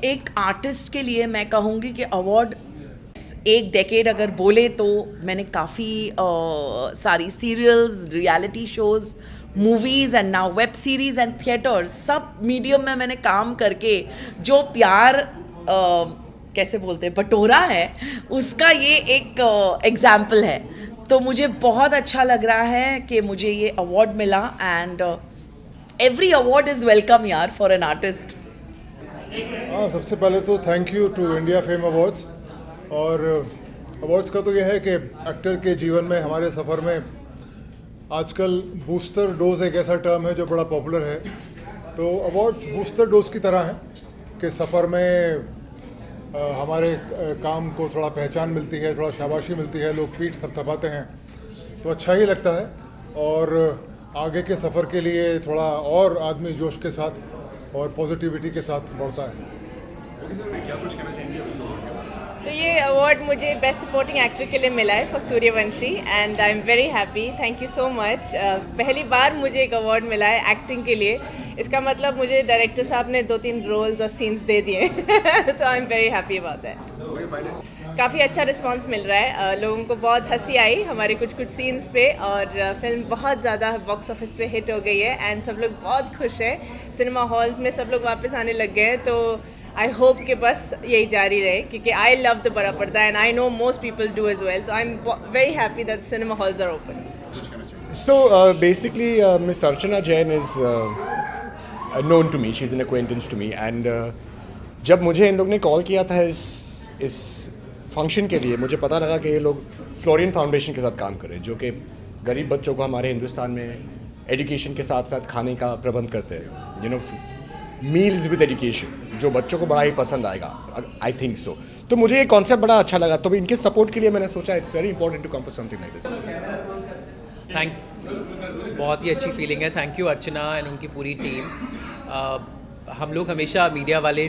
एक आर्टिस्ट के लिए मैं कहूँगी कि अवार्ड एक डेकेड अगर बोले तो मैंने काफ़ी सारी serials, reality shows, movies and now web series and theatres, सब मीडियम में मैंने काम करके जो प्यार कैसे बोलते हैं बटोरा है, उसका ये एक एग्जाम्पल है। तो मुझे बहुत अच्छा लग रहा है कि मुझे ये अवार्ड मिला and every award is welcome यार फॉर एन आर्टिस्ट। हाँ, सबसे पहले तो thank you to India fame awards. और अवार्ड्स का तो यह है कि एक्टर के जीवन में, हमारे सफ़र में आजकल बूस्टर डोज एक ऐसा टर्म है जो बड़ा पॉपुलर है। तो अवार्ड्स बूस्टर डोज की तरह हैं कि सफ़र में हमारे काम को थोड़ा पहचान मिलती है, थोड़ा शाबाशी मिलती है, लोग पीठ थपथपाते हैं तो अच्छा ही लगता है। और आगे के सफ़र के लिए थोड़ा और आदमी जोश के साथ और पॉजिटिविटी के साथ बढ़ता है। तो ये अवार्ड मुझे बेस्ट सपोर्टिंग एक्टर के लिए मिला है for Suryavanshi and I am very happy, thank you so much. पहली बार मुझे एक अवार्ड मिला है एक्टिंग के लिए, इसका मतलब मुझे डायरेक्टर साहब ने 2-3 रोल्स और सीन्स दे दिए तो आई am very happy about that. काफ़ी अच्छा रिस्पांस मिल रहा है, लोगों को बहुत हंसी आई हमारे कुछ सीन्स पे और फिल्म बहुत ज़्यादा बॉक्स ऑफिस पे हिट हो गई है एंड सब लोग बहुत खुश हैं, सिनेमा हॉल्स में सब लोग वापस आने लग गए हैं। तो आई होप कि बस यही जारी रहे क्योंकि आई लव द बड़ा पर्दा and I know most people do as well, so I am very happy that cinema halls are open. So basically, Miss Archana Jain is known to me. She's an acquaintance to me. And जब मुझे इन लोग ने call किया था इस function के लिए, मुझे पता लगा कि ये लोग फ्लोरियन फाउंडेशन के साथ काम कर रहे हैं, जो कि गरीब बच्चों को हमारे हिंदुस्तान में एजुकेशन के साथ साथ खाने का प्रबंध करते हैं। You know, meals with education, जो बच्चों को बड़ा ही पसंद आएगा, आई थिंक सो। तो मुझे ये कॉन्सेप्ट बड़ा अच्छा लगा, तो इनके सपोर्ट के लिए मैंने सोचा it's very important to come for something like this. बहुत ही अच्छी फीलिंग है। थैंक यू अर्चना एंड उनकी पूरी टीम। हम लोग हमेशा मीडिया वाले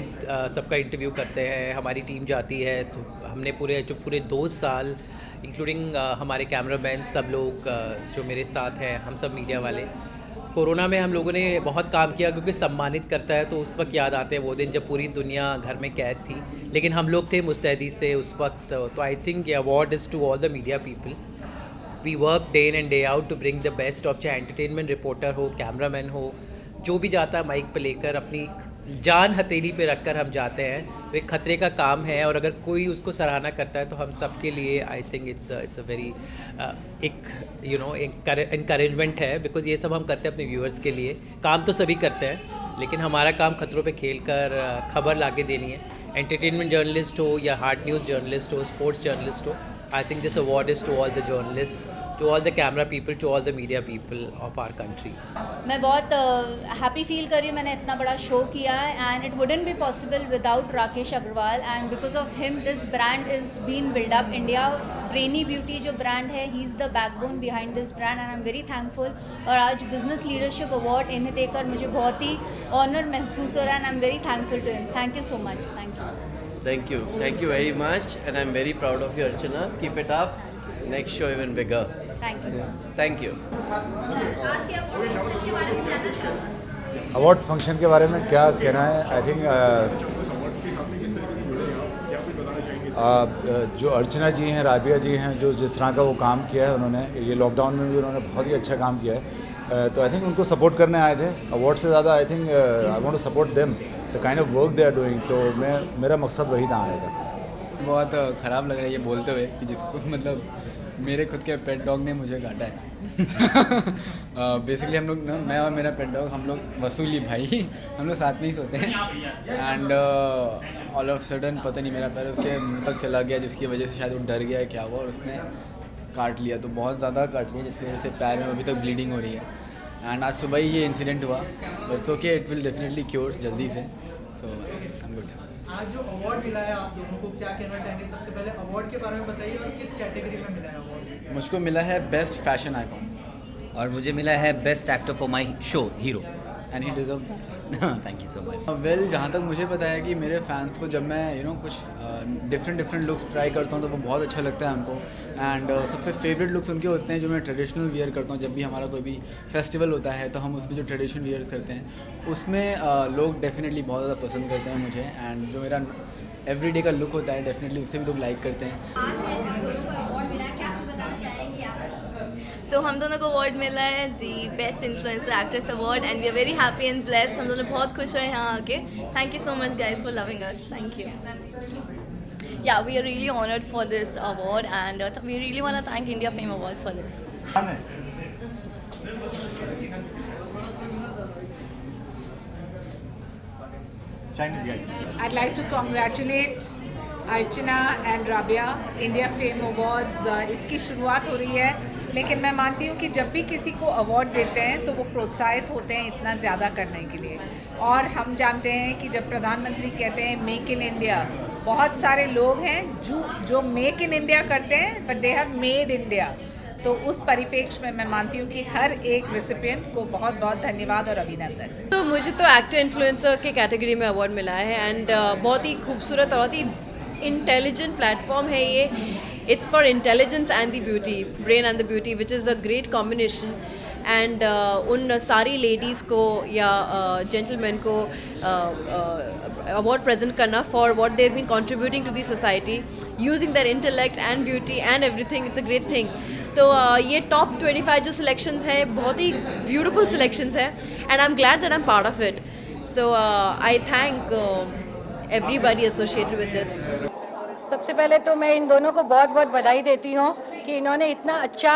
सबका इंटरव्यू करते हैं, हमारी टीम जाती है, हमने पूरे 2 साल इंक्लूडिंग हमारे कैमरामैन सब लोग जो मेरे साथ हैं, हम सब मीडिया वाले, कोरोना में हम लोगों ने बहुत काम किया क्योंकि सम्मानित करता है। तो उस वक्त याद आते हैं वो दिन जब पूरी दुनिया घर में कैद थी, लेकिन हम लोग थे मुस्तैदी से उस वक्त। तो आई थिंक ये award is to all the media people. We work day in and day out to bring the best of, चाहे एंटरटेनमेंट रिपोर्टर हो, कैमरामैन हो, जो भी जाता है माइक पे लेकर अपनी जान हथेली पे रखकर हम जाते हैं। तो एक खतरे का काम है और अगर कोई उसको सराहना करता है तो हम सब के लिए I think it's a very एक इनकरेजमेंट है, बिकॉज ये सब हम करते हैं अपने व्यूअर्स के लिए। काम तो सभी करते हैं लेकिन हमारा काम खतरों पे खेल कर खबर लाके देनी है। एंटरटेनमेंट जर्नलिस्ट हो या हार्ड न्यूज़ जर्नलिस्ट हो, स्पोर्ट्स जर्नलिस्ट हो, I think this award is to all the journalists, to all the camera people, to all the media people of our country. मैं बहुत हैप्पी फील कर रही हूँ, मैंने इतना बड़ा शो किया है and it wouldn't be possible without Rakesh Agrawal and because of him this brand is been build up. India brainy beauty जो ब्रांड है, he is the backbone behind this brand and I am very thankful. और आज business leadership award इन्हें देकर मुझे बहुत ही honour महसूस हो रहा है and I am very thankful to him. Thank you so much. Thank you. Thank you very much, and I'm very proud of you, Archana. Keep it up. Next show even bigger. Thank you. Thank you. Award function के बारे में क्या कहना है? I think जो अर्चना जी हैं, राबिया जी हैं, जो जिस तरह का वो काम किया है उन्होंने, ये लॉकडाउन में भी उन्होंने बहुत ही अच्छा काम किया है। तो आई थिंक उनको सपोर्ट करने आए थे अवार्ड से ज़्यादा। I think I want to support them the kind of work they are doing. तो मेरा मकसद वही था आने का। बहुत ख़राब लग रहा है ये बोलते हुए कि जिसको मतलब मेरे खुद के पेट डॉग ने मुझे काटा है। बेसिकली हम लोग ना, मैं और मेरा पेट डॉग, हम लोग वसूली भाई, हम लोग साथ में ही सोते हैं एंड ऑल ऑफ सडन पता नहीं मेरा पैर उसके मुंह तक चला गया, जिसकी वजह से शायद वो डर गया क्या हुआ और उसने काट लिया। तो बहुत ज़्यादा काट लिया जिसकी वजह से पैर में अभी तक ब्लीडिंग हो रही है एंड आज सुबह ही ये इंसिडेंट हुआ। It's okay, it will definitely cure जल्दी से। सो आई एम गुड। आज जो अवार्ड मिला है आप दोनों को, क्या कहना चाहेंगे? सबसे पहले अवार्ड के बारे में बताइए और किस कैटेगरी में मिला है अवार्ड? मुझको मिला है बेस्ट फैशन आइकॉन और मुझे मिला है best actor for my show hero. And he deserve that. Thank you so much. Well जहाँ तक मुझे पता है कि मेरे फैंस को जब मैं कुछ डिफरेंट लुक्स ट्राई करता हूँ तो वो बहुत अच्छा लगता है हमको। एंड सबसे फेवरेट लुक्स उनके होते हैं जो मैं ट्रेडिशनल वियर करता हूँ। जब भी हमारा कोई भी फेस्टिवल होता है तो हम उसमें जो ट्रेडिशनल वियर्स करते हैं उसमें लोग डेफिनेटली बहुत ज़्यादा पसंद करते हैं मुझे। एंड जो मेरा एवरीडे का लुक होता है डेफिनेटली उससे भी लोग लाइक करते हैं। सो हम दोनों को अवार्ड मिला है the best influencer actress award and we are very happy and blessed. हम दोनों बहुत खुश हुए यहाँ आके। Thank you so much guys for loving us. Thank you. Yeah, we are really honored for this award and we really want to thank India Fame Awards for this. I'd like to congratulate Archana and Rabia. India fame awards इसकी शुरुआत हो रही है, लेकिन मैं मानती हूँ कि जब भी किसी को अवार्ड देते हैं तो वो प्रोत्साहित होते हैं इतना ज़्यादा करने के लिए। और हम जानते हैं कि जब प्रधानमंत्री कहते हैं मेक इन इंडिया, बहुत सारे लोग हैं जो मेक इन इंडिया करते हैं but they have made India. तो उस परिप्रेक्ष्य में मैं मानती हूँ कि हर एक रेसिपिएंट को बहुत बहुत धन्यवाद और अभिनंदन। तो मुझे तो एक्टर इन्फ्लुएंसर के कैटेगरी में अवार्ड मिला है एंड बहुत ही खूबसूरत और बहुत ही इंटेलिजेंट प्लेटफॉर्म है ये। It's for intelligence and the beauty, brain and the beauty, which is a great combination. And उन सारी लेडीज़ को या जेंटलमैन को अवार्ड प्रेजेंट करना for what they have been contributing to the society using their intellect and beauty and everything, it's a great thing. तो ये top 25 जो selections है बहुत ही ब्यूटीफुल सिलेक्शंस है and I am glad that I am part of it. So I thank everybody associated with this. सबसे पहले तो मैं इन दोनों को बहुत बहुत बधाई देती हूँ कि इन्होंने इतना अच्छा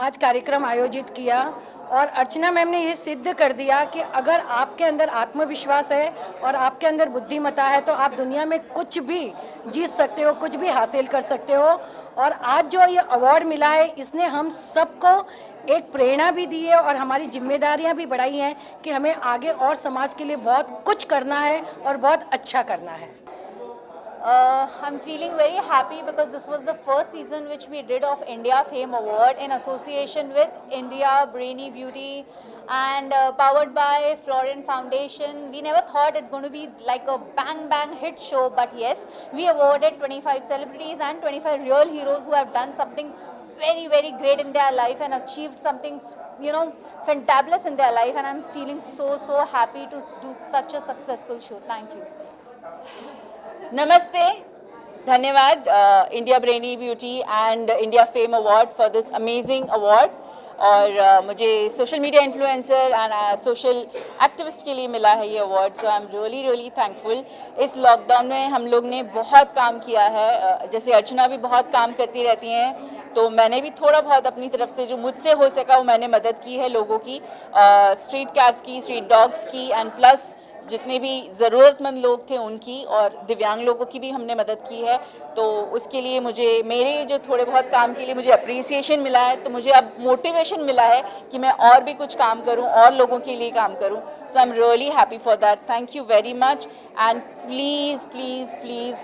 आज कार्यक्रम आयोजित किया। और अर्चना मैम ने ये सिद्ध कर दिया कि अगर आपके अंदर आत्मविश्वास है और आपके अंदर बुद्धिमत्ता है तो आप दुनिया में कुछ भी जीत सकते हो, कुछ भी हासिल कर सकते हो। और आज जो ये अवार्ड मिला है इसने हम सबको एक प्रेरणा भी दी है और हमारी जिम्मेदारियां भी बढ़ाई हैं कि हमें आगे और समाज के लिए बहुत कुछ करना है और बहुत अच्छा करना है। I'm feeling very happy because this was the first season which we did of India Fame Award in association with India Brainy Beauty and powered by Florent Foundation. We never thought it's going to be like a bang hit show, but yes, we awarded 25 celebrities and 25 real heroes who have done something very great in their life and achieved something fantabulous in their life, and I'm feeling so happy to do such a successful show. Thank you. नमस्ते, धन्यवाद India brainy beauty and India fame award for this amazing award. और मुझे social media influencer and social activist के लिए मिला है ये award. So I am really thankful. इस लॉकडाउन में हम लोग ने बहुत काम किया है, जैसे अर्चना भी बहुत काम करती रहती हैं, तो मैंने भी थोड़ा बहुत अपनी तरफ से जो मुझसे हो सका वो मैंने मदद की है लोगों की, स्ट्रीट कैट्स की, स्ट्रीट डॉग्स की, एंड प्लस जितने भी ज़रूरतमंद लोग थे उनकी, और दिव्यांग लोगों की भी हमने मदद की है। तो उसके लिए मुझे मेरे जो थोड़े बहुत काम के लिए मुझे अप्रिसिएशन मिला है, तो मुझे अब मोटिवेशन मिला है कि मैं और भी कुछ काम करूं और लोगों के लिए काम करूं। So I am really happy for that. Thank you very much and please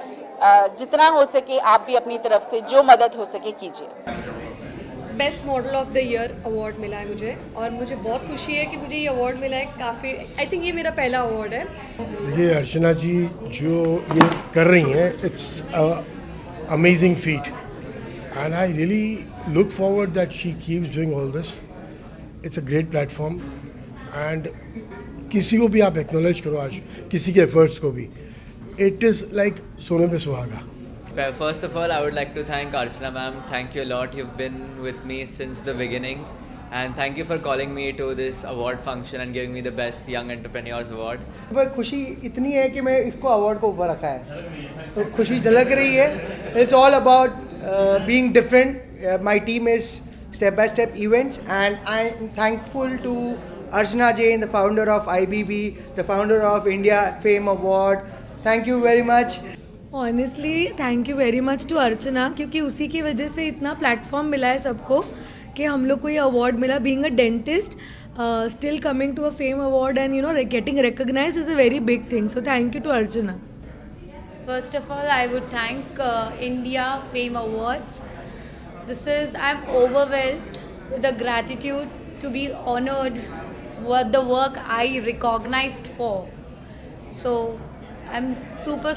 जितना हो सके आप भी अपनी तरफ से जो मदद हो सके कीजिए। Best model of the year award मिला है मुझे और मुझे बहुत खुशी है कि मुझे ये अवार्ड मिला है। काफ़ी आई थिंक ये मेरा पहला अवार्ड है। देखिए अर्चना जी जो ये कर रही हैं, it's amazing feet and I really look forward that she keeps doing all this. It's a great platform and किसी को भी आप एक्नॉलेज करो आज, किसी के एफर्ट्स को भी, इट इज़ लाइक सोने पे सुहागा। First of all, I would like to thank Archana ma'am. Thank you a lot. You've been with me since the beginning. And thank you for calling me to this award function and giving me the Best Young Entrepreneurs Award. भाई खुशी इतनी है कि मैं इसको award को ऊपर रखा है, तो खुशी झलक रही है। It's all about being different. My team is step-by-step events and I'm thankful to Archana Jain, the founder of IBB, the founder of India Fame Award. Thank you very much. Honestly thank you very much to Archana, क्योंकि उसी की वजह से इतना platform मिला है सबको कि हम लोग को ये अवार्ड मिला। Being a dentist, still coming to a fame award and getting recognised is a very big thing. So thank you to Archana. First of all, I would thank India Fame Awards. I'm overwhelmed with the gratitude to be honored what the work I recognized for. So I'm super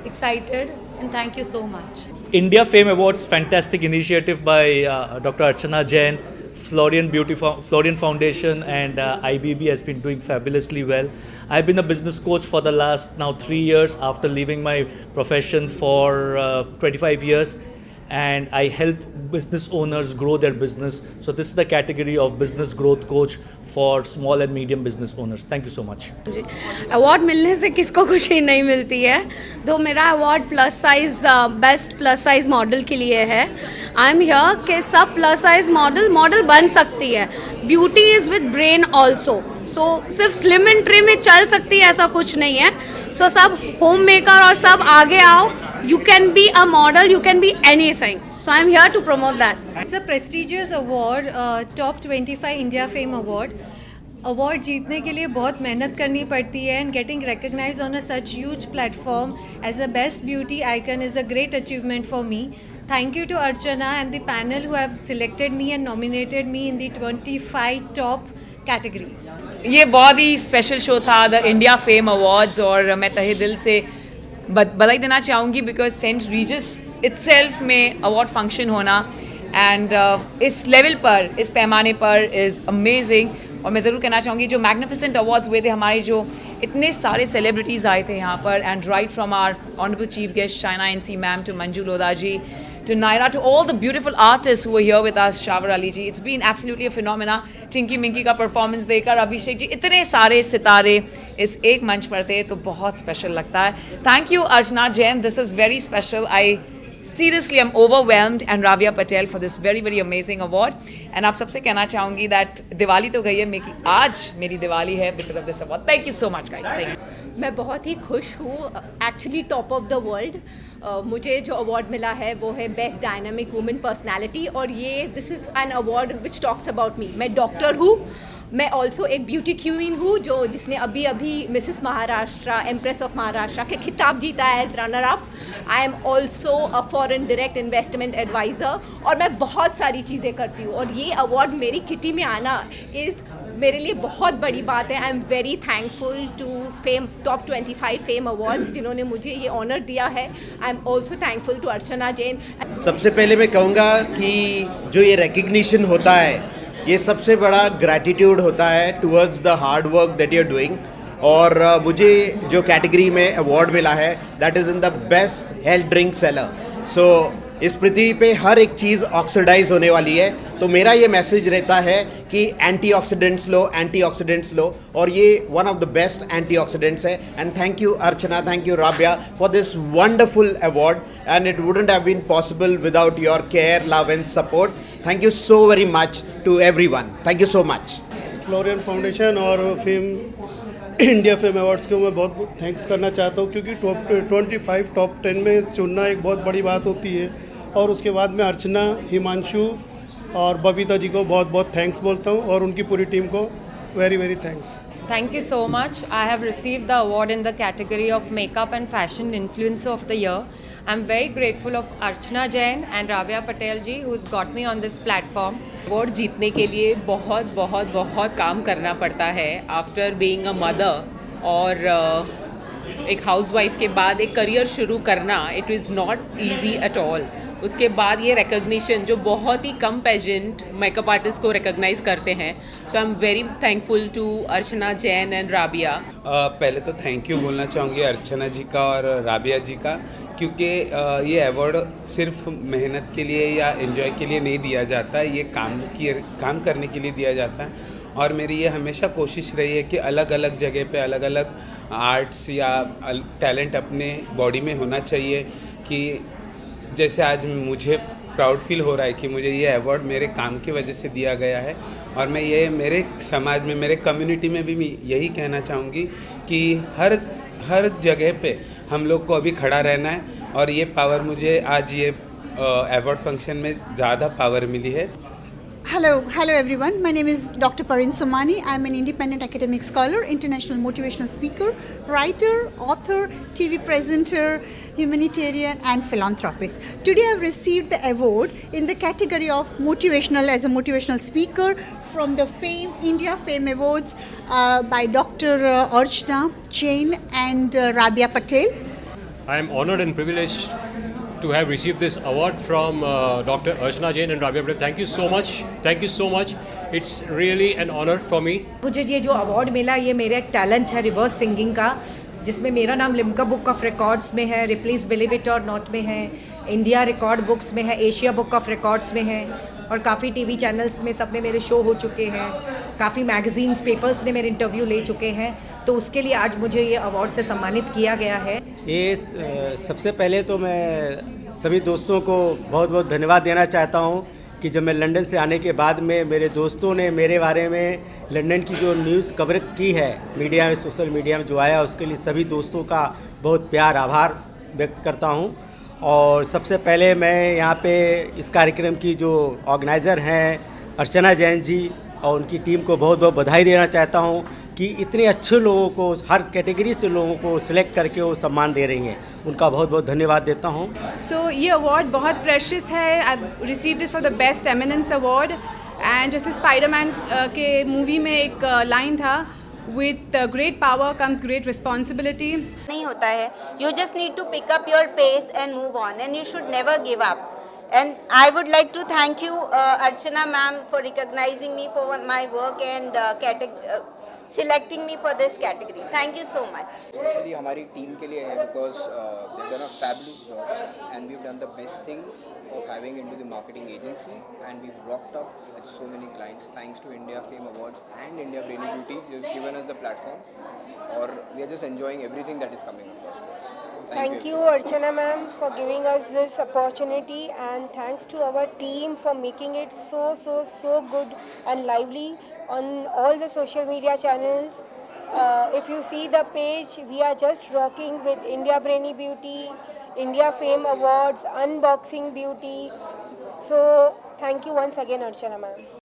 excited and thank you so much. India Fame Awards, fantastic initiative by Dr. Archana Jain, Florian Foundation and IBB has been doing fabulously well. I've been a business coach for the last now 3 years after leaving my profession for 25 years, and I help business owners grow their business. So this is the category of business growth coach for small and medium business owners. Thank you so much. जी award मिलने से किसको खुशी नहीं मिलती है, तो मेरा award plus size best plus size model के लिए है. आई एम हियर कि सब प्लस साइज मॉडल बन सकती है. Beauty is with brain also. So सिर्फ स्लिम एंड ट्रिम में चल सकती है ऐसा कुछ नहीं है. सो सब होम मेकर और सब आगे आओ. You can be a model, you can be anything. So I'm here to promote that. It's a prestigious award, Top 25 India Fame Award. Award जीतने के लिए बहुत मेहनत करनी पड़ती है, and getting recognised on a such huge platform as a best beauty icon is a great achievement for me. Thank you to Archana and the panel who have selected me and nominated me in the 25 top categories. ये बहुत ही special show था, the India fame awards, और मैं तहे दिल से बधाई देना चाहूँगी बिकॉज सेंट रीजस इट्सेल्फ में अवार्ड फंक्शन होना एंड इस लेवल पर, इस पैमाने पर इज़ अमेजिंग. और मैं ज़रूर कहना चाहूँगी जो मैग्निफिसेंट अवार्ड्स हुए थे, हमारे जो इतने सारे सेलिब्रिटीज़ आए थे यहाँ पर, and right from our honourable chief guest Shaina NC ma'am to Manju Lodha ji to Naira, to all the beautiful artists who were here with us, Shavar Ali ji. It's been absolutely a phenomena. Chinky Minky का performance देखकर अभिषेक जी, इतने सारे सितारे इस एक मंच पर थे, तो बहुत स्पेशल लगता है. Thank you Archana Jain, this is very special. I seriously am overwhelmed, and Rabia Patel for this very amazing award. And आप सबसे कहना चाहूँगी that दिवाली तो गई है, आज मेरी दिवाली है because of this award. Thank you so much guys. Thank you. मैं बहुत ही खुश हूँ. Actually top of the world मुझे जो अवार्ड मिला है वो है बेस्ट डायनामिक वुमेन पर्सनालिटी, और ये this is an award which talks about me. मैं डॉक्टर हूँ, मैं ऑल्सो एक ब्यूटी क्वीन हूँ जिसने अभी Mrs Maharashtra, empress of Maharashtra के खिताब जीता है as runner up. I am also a foreign direct investment advisor, और मैं बहुत सारी चीज़ें करती हूँ, और ये अवार्ड मेरी किटी में आना इज़ मेरे लिए बहुत बड़ी बात है. I am very thankful to fame top 25 fame awards जिन्होंने मुझे ये ऑनर दिया है. I am also thankful to Archana Jain. सबसे पहले मैं कहूँगा कि जो ये रिकग्निशन होता है, ये सबसे बड़ा ग्रैटिट्यूड होता है towards the hard work that you are doing. और मुझे जो कैटेगरी में अवार्ड मिला है that is in the best health drink seller. So इस पृथ्वी पे हर एक चीज़ ऑक्सीडाइज होने वाली है, तो मेरा ये मैसेज रहता है कि एंटीऑक्सीडेंट्स लो, और ये one of the best antioxidants है. And thank you Archana, thank you Rabia for this wonderful award, and it wouldn't have been possible without your care, love and support. Thank you so very much to everyone. Thank you so much. Florian foundation और India fame awards को मैं बहुत thanks करना चाहता हूँ, क्योंकि top 25 top 10 में चुनना एक बहुत बड़ी बात होती है. और उसके बाद मैं अर्चना, हिमांशु और बबीता जी को बहुत थैंक्स बोलता हूँ, और उनकी पूरी टीम को very thanks. Thank you so much. I have received the award in the category of Makeup and Fashion Influencer of the Year. I'm very grateful of Archana Jain and Rabia Patel ji who's got me on this platform. Award जीतने के लिए बहुत काम करना पड़ता है. After being a mother और एक हाउसवाइफ के बाद एक करियर शुरू करना, it is not easy at all. उसके बाद ये रिकग्निशन जो बहुत ही कम पेजेंट मेकअप आर्टिस्ट को रिकग्नाइज करते हैं. So I am very thankful to Archana Jain and Rabia. पहले तो थैंक यू बोलना चाहूँगी अर्चना जी का और राबिया जी का, क्योंकि ये अवार्ड सिर्फ मेहनत के लिए या एंजॉय के लिए नहीं दिया जाता है, ये काम करने के लिए दिया जाता है. और मेरी ये हमेशा कोशिश रही है कि अलग अलग जगह पे अलग अलग आर्ट्स या टैलेंट अपने बॉडी में होना चाहिए. कि जैसे आज मुझे प्राउड फील हो रहा है कि मुझे ये अवार्ड मेरे काम की वजह से दिया गया है, और मैं ये मेरे समाज में, मेरे कम्युनिटी में भी यही कहना चाहूँगी कि हर जगह पे हम लोग को अभी खड़ा रहना है. और ये पावर मुझे आज ये अवार्ड फंक्शन में ज़्यादा पावर मिली है. Hello everyone. My name is Dr. Parin Somani. I'm an independent academic scholar, international motivational speaker, writer, author, TV presenter, humanitarian and philanthropist. Today I've received the award in the category of motivational as a motivational speaker from the India Fame Awards by Dr. Archana Jain and Rabia Patel. I am honored and privileged to have received this award from Dr. Archana Jain and Rabia Patel. Thank you so much. Thank you so much. It's really an honor for me. मुझे ये जो award मिला ये मेरा एक talent है reverse singing का, जिसमें मेरा नाम लिम्का बुक ऑफ रिकॉर्ड्स में है, रिप्लीज बिलीव इट और नॉट में है, इंडिया रिकॉर्ड बुक्स में है, एशिया बुक ऑफ रिकॉर्ड्स में है और काफ़ी टीवी चैनल्स में सब में मेरे शो हो चुके हैं, काफ़ी मैगजीन्स पेपर्स ने मेरे इंटरव्यू ले चुके हैं, तो उसके लिए आज मुझे ये अवार्ड से सम्मानित किया गया है। ये सबसे पहले तो मैं सभी दोस्तों को बहुत बहुत धन्यवाद देना चाहता हूँ कि जब मैं लंदन से आने के बाद में मेरे दोस्तों ने मेरे बारे में लंदन की जो न्यूज़ कवरेज की है मीडिया में, सोशल मीडिया में जो आया, उसके लिए सभी दोस्तों का बहुत प्यार आभार व्यक्त करता हूँ। और सबसे पहले मैं यहाँ पे इस कार्यक्रम की जो ऑर्गेनाइज़र हैं अर्चना जैन जी और उनकी टीम को बहुत बहुत बधाई देना चाहता हूँ कि इतने अच्छे लोगों को, हर कैटेगरी से लोगों को सिलेक्ट करके वो सम्मान दे रही हैं, उनका बहुत बहुत धन्यवाद देता हूँ। ये अवार्ड बहुत प्रेशियस है। I received it for the best eminence award and जैसे स्पाइडरमैन के मूवी में एक लाइन था, with great power comes great responsibility. नहीं होता है, you just need to pick up your pace and move on and you should never give up. And I would like to thank you Archana ma'am for recognizing me for my work and selecting me for this category. Thank you so much. Especially हमारी team के लिए है because they've done a fabulous job and we've done the best thing of having into the marketing agency and we've rocked up with so many clients thanks to India Fame Awards and India Brainy Beauty who's given us the platform, or we are just enjoying everything that is coming across to us. Thank you Archana ma'am for giving us this opportunity and thanks to our team for making it so good and lively on all the social media channels. If you see the page, we are just rocking with India Brainy Beauty, India Fame Awards, Unboxing Beauty. So thank you once again Archana ma'am.